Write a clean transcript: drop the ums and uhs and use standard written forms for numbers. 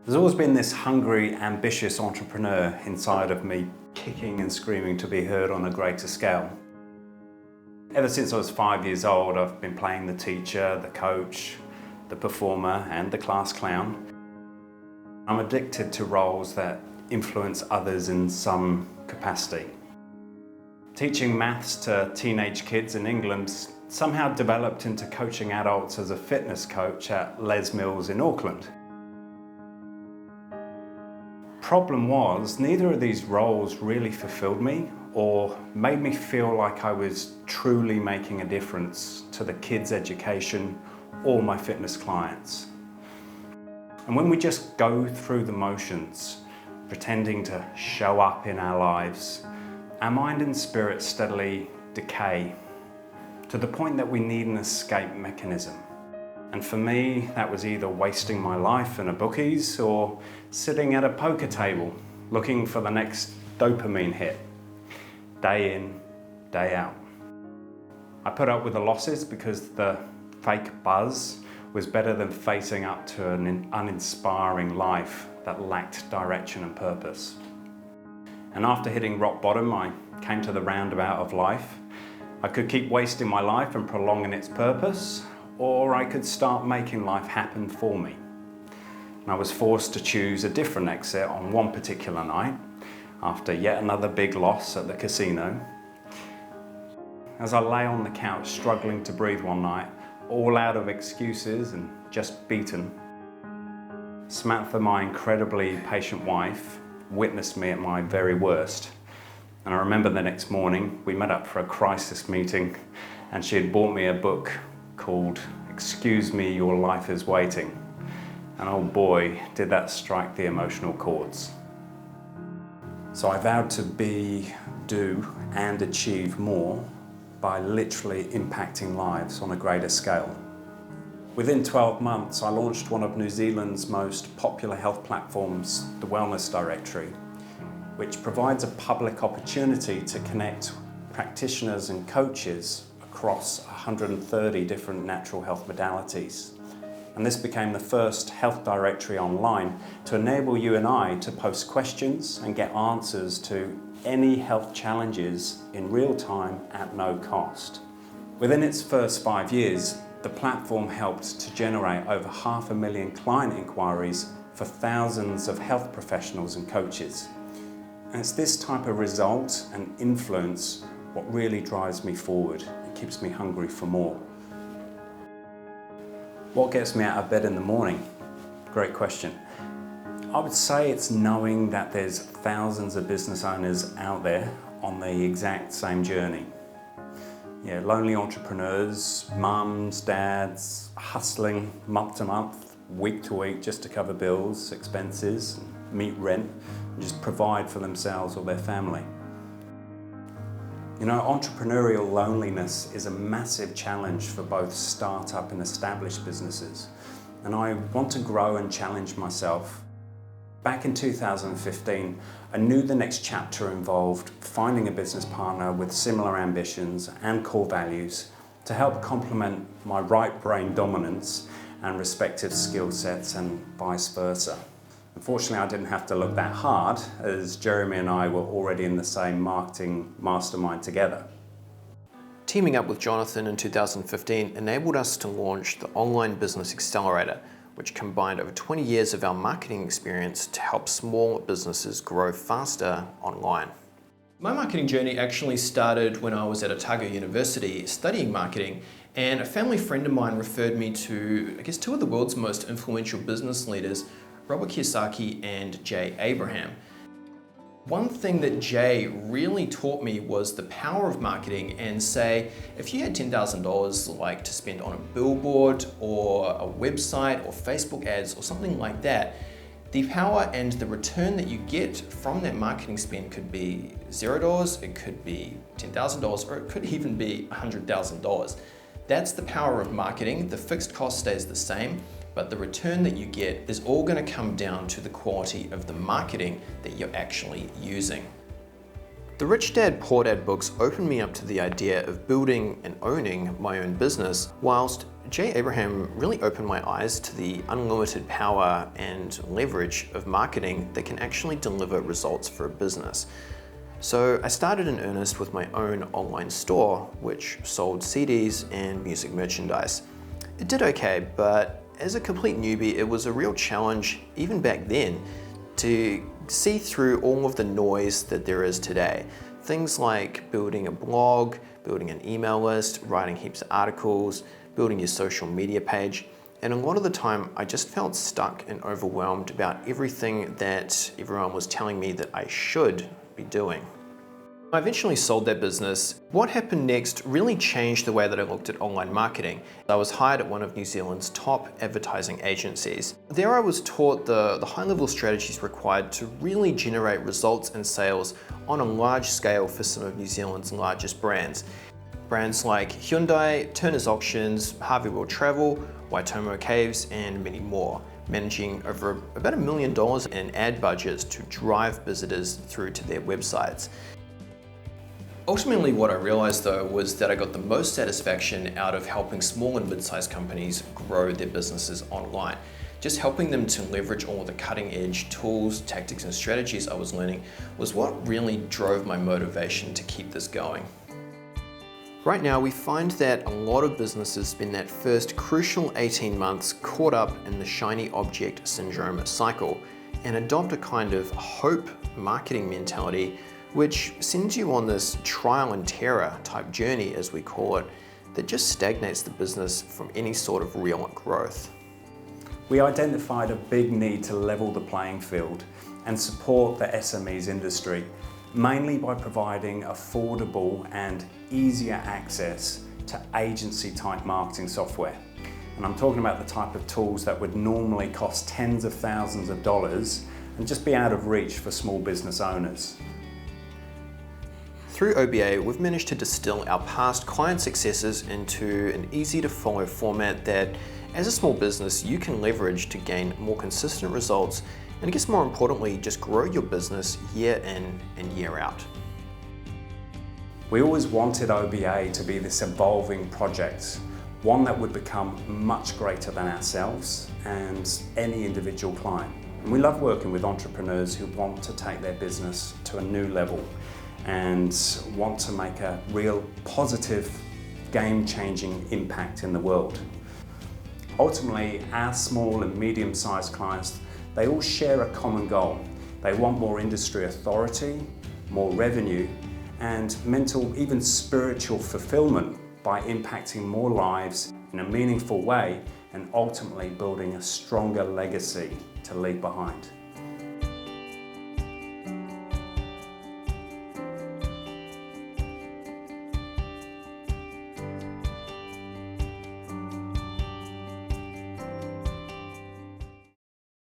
There's always been this hungry, ambitious entrepreneur inside of me, kicking and screaming to be heard on a greater scale. Ever since I was 5 years old, I've been playing the teacher, the coach, the performer, and the class clown. I'm addicted to roles that influence others in some capacity. Teaching maths to teenage kids in England somehow developed into coaching adults as a fitness coach at Les Mills in Auckland. Problem was, neither of these roles really fulfilled me or made me feel like I was truly making a difference to the kids' education or my fitness clients. And when we just go through the motions, pretending to show up in our lives, our mind and spirit steadily decay to the point that we need an escape mechanism. And for me, that was either wasting my life in a bookies or sitting at a poker table looking for the next dopamine hit, day in, day out. I put up with the losses because the fake buzz was better than facing up to an uninspiring life that lacked direction and purpose. And after hitting rock bottom, I came to the roundabout of life. I could keep wasting my life and prolonging its purpose, or I could start making life happen for me. And I was forced to choose a different exit on one particular night, after yet another big loss at the casino. As I lay on the couch struggling to breathe one night, all out of excuses and just beaten, Samantha, my incredibly patient wife, witnessed me at my very worst. And I remember the next morning, we met up for a crisis meeting, and she had bought me a book called "Excuse Me, Your Life is Waiting." And oh boy, did that strike the emotional chords. So I vowed to be, do, and achieve more by literally impacting lives on a greater scale. Within 12 months, I launched one of New Zealand's most popular health platforms, the Wellness Directory, which provides a public opportunity to connect practitioners and coaches across 130 different natural health modalities. And this became the first health directory online to enable you and I to post questions and get answers to any health challenges in real time at no cost. Within its first 5 years, the platform helped to generate over 500,000 client inquiries for thousands of health professionals and coaches. And it's this type of result and influence what really drives me forward and keeps me hungry for more. What gets me out of bed in the morning? Great question. I would say it's knowing that there's thousands of business owners out there on the exact same journey. Yeah, lonely entrepreneurs, mums, dads, hustling month to month, week to week just to cover bills, expenses, meet rent, and just provide for themselves or their family. You know, entrepreneurial loneliness is a massive challenge for both startup and established businesses, and I want to grow and challenge myself. Back in 2015, I knew the next chapter involved finding a business partner with similar ambitions and core values to help complement my right brain dominance and respective skill sets and vice versa. Unfortunately, I didn't have to look that hard, as Jeremy and I were already in the same marketing mastermind together. Teaming up with Jonathan in 2015 enabled us to launch the online Business Accelerator, which combined over 20 years of our marketing experience to help small businesses grow faster online. My marketing journey actually started when I was at Otago University studying marketing, and a family friend of mine referred me to, two of the world's most influential business leaders, Robert Kiyosaki and Jay Abraham. One thing that Jay really taught me was the power of marketing, and say, if you had $10,000 like to spend on a billboard or a website or Facebook ads or something like that, the power and the return that you get from that marketing spend could be $0, it could be $10,000, or it could even be $100,000. That's the power of marketing. The fixed cost stays the same, but the return that you get is all going to come down to the quality of the marketing that you're actually using. The Rich Dad Poor Dad books opened me up to the idea of building and owning my own business, whilst Jay Abraham really opened my eyes to the unlimited power and leverage of marketing that can actually deliver results for a business. So I started in earnest with my own online store, which sold CDs and music merchandise. It did okay, but as a complete newbie, it was a real challenge, even back then, to see through all of the noise that there is today. Things like building a blog, building an email list, writing heaps of articles, building your social media page. And a lot of the time, I just felt stuck and overwhelmed about everything that everyone was telling me that I should be doing. I eventually sold that business. What happened next really changed the way that I looked at online marketing. I was hired at one of New Zealand's top advertising agencies. There I was taught the high-level strategies required to really generate results and sales on a large scale for some of New Zealand's largest brands. Brands like Hyundai, Turner's Auctions, Harvey World Travel, Waitomo Caves, and many more, managing over about $1 million in ad budgets to drive visitors through to their websites. Ultimately, what I realized though was that I got the most satisfaction out of helping small and mid-sized companies grow their businesses online. Just helping them to leverage all the cutting edge tools, tactics, and strategies I was learning was what really drove my motivation to keep this going. Right now, we find that a lot of businesses spend that first crucial 18 months caught up in the shiny object syndrome cycle and adopt a kind of hope marketing mentality which sends you on this trial and terror type journey, as we call it, that just stagnates the business from any sort of real growth. We identified a big need to level the playing field and support the SMEs industry, mainly by providing affordable and easier access to agency-type marketing software. And I'm talking about the type of tools that would normally cost tens of thousands of dollars and just be out of reach for small business owners. Through OBA, we've managed to distill our past client successes into an easy-to-follow format that, as a small business, you can leverage to gain more consistent results and, I guess more importantly, just grow your business year in and year out. We always wanted OBA to be this evolving project, one that would become much greater than ourselves and any individual client. And we love working with entrepreneurs who want to take their business to a new level and want to make a real positive, game-changing impact in the world. Ultimately, our small and medium-sized clients, they all share a common goal. They want more industry authority, more revenue, and mental, even spiritual fulfillment by impacting more lives in a meaningful way and ultimately building a stronger legacy to leave behind.